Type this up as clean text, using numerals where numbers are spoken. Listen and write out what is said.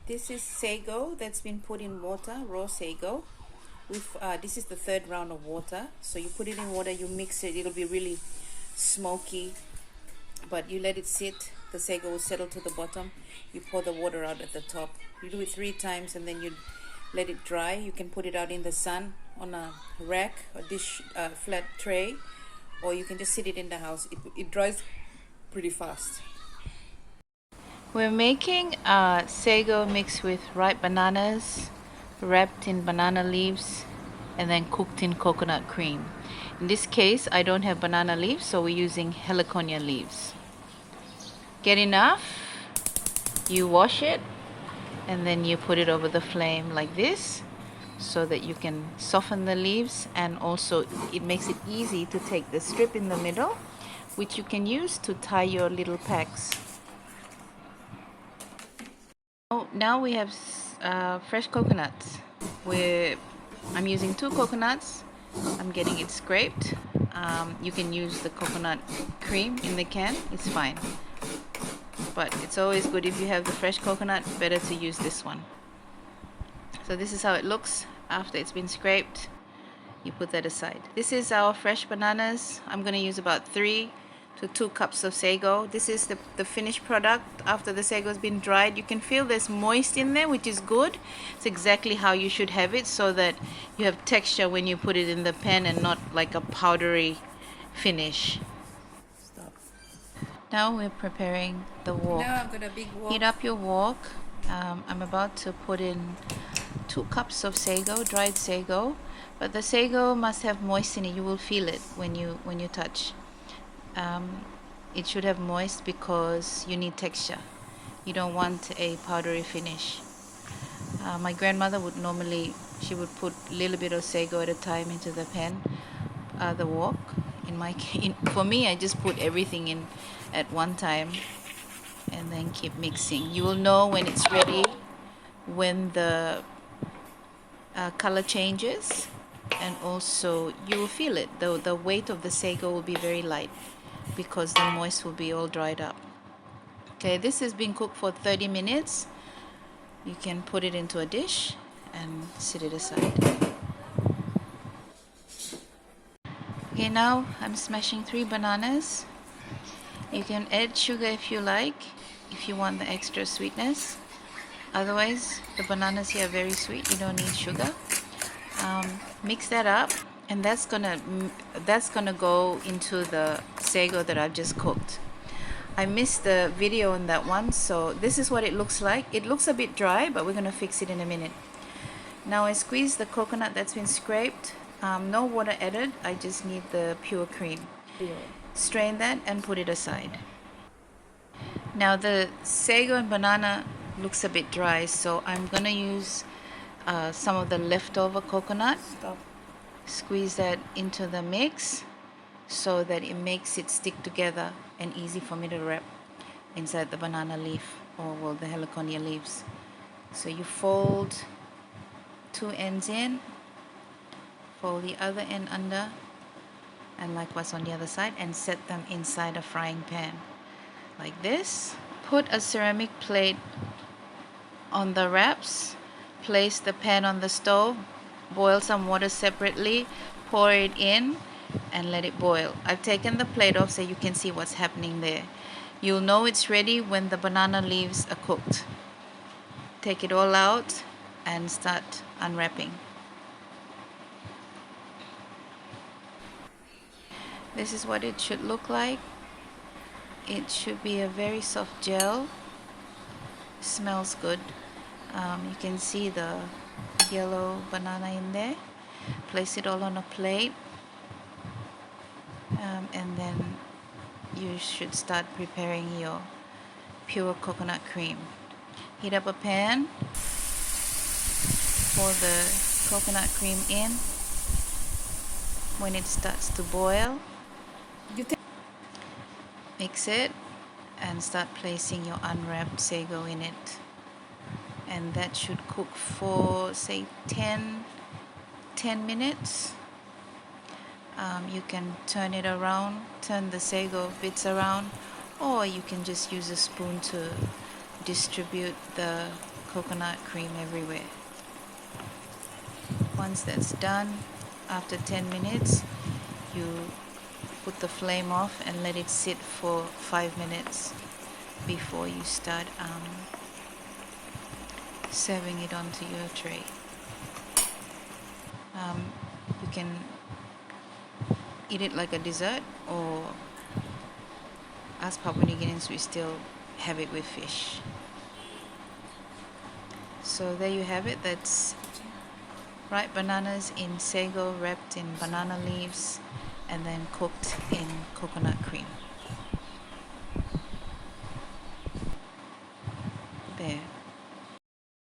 This is sago that's been put in water, raw sago. This is the third round of water. So you put it in water, you mix it, it'll be really smoky, but you let it sit, the sago will settle to the bottom. You pour the water out at the top. You do it 3 times and then you let it dry. You can put it out in the sun on a rack, a dish, flat tray, or you can just sit it in the house. It dries pretty fast. We're making sago mixed with ripe bananas, wrapped in banana leaves, and then cooked in coconut cream. In this case, I don't have banana leaves, so we're using heliconia leaves. Get enough, you wash it, and then you put it over the flame like this so that you can soften the leaves, and also it makes it easy to take the strip in the middle, which you can use to tie your little packs. Now we have fresh coconuts. I'm using 2 coconuts. I'm getting it scraped. You can use the coconut cream in the can, it's fine. But it's always good if you have the fresh coconut, better to use this one. So this is how it looks after it's been scraped. You put that aside. This is our fresh bananas. I'm going to use about 3 to 2 cups of sago. This is the finished product after the sago has been dried. You can feel there's moist in there, which is good. It's exactly how you should have it, so that you have texture when you put it in the pan and not like a powdery finish. Stop. Now we're preparing the wok. Now I've got a big wok. Heat up your wok. I'm about to put in 2 cups of sago, dried sago, but the sago must have moist in it. You will feel it when you touch. It should have moist because you need texture. You don't want a powdery finish. My grandmother would normally, she would put a little bit of sago at a time into the pan, the wok. For me, I just put everything in at one time and then keep mixing. You will know when it's ready when the color changes, and also you will feel it. The weight of the sago will be very light because the moist will be all dried up. Okay, this has been cooked for 30 minutes. You can put it into a dish and set it aside. Okay, now I'm smashing 3 bananas. You can add sugar if you like, if you want the extra sweetness. Otherwise, the bananas here are very sweet. You don't need sugar. Mix that up, and that's gonna go into the sago that I've just cooked. I missed the video on that one, so this is what it looks like. It looks a bit dry, but we're gonna fix it in a minute. Now I squeeze the coconut that's been scraped. No water added. I just need the pure cream. Strain that and put it aside. Now the sago and banana looks a bit dry, so I'm gonna use some of the leftover coconut. Stop. Squeeze that into the mix so that it makes it stick together and easy for me to wrap inside the banana leaf, or well, the heliconia leaves. So you fold 2 ends in, fold the other end under, and likewise on the other side, and set them inside a frying pan like this. Put a ceramic plate on the wraps, place the pan on the stove, boil some water separately, pour it in and let it boil. I've taken the plate off so you can see what's happening there. You'll know it's ready when the banana leaves are cooked. Take it all out and start unwrapping. This is what it should look like. It should be a very soft gel. Smells good. You can see the yellow banana in there. Place it all on a plate, and then you should start preparing your pure coconut cream. Heat up a pan, pour the coconut cream in. When it starts to boil, mix it and start placing your unwrapped sago in it. And that should cook for say 10 minutes. You can turn it around, turn the sago bits around, or you can just use a spoon to distribute the coconut cream everywhere. Once that's done, after 10 minutes, you put the flame off and let it sit for 5 minutes before you start serving it onto your tray. You can eat it like a dessert, or as Papua New Guineans we still have it with fish. So there you have it. That's ripe bananas in sago wrapped in banana leaves and then cooked in coconut cream.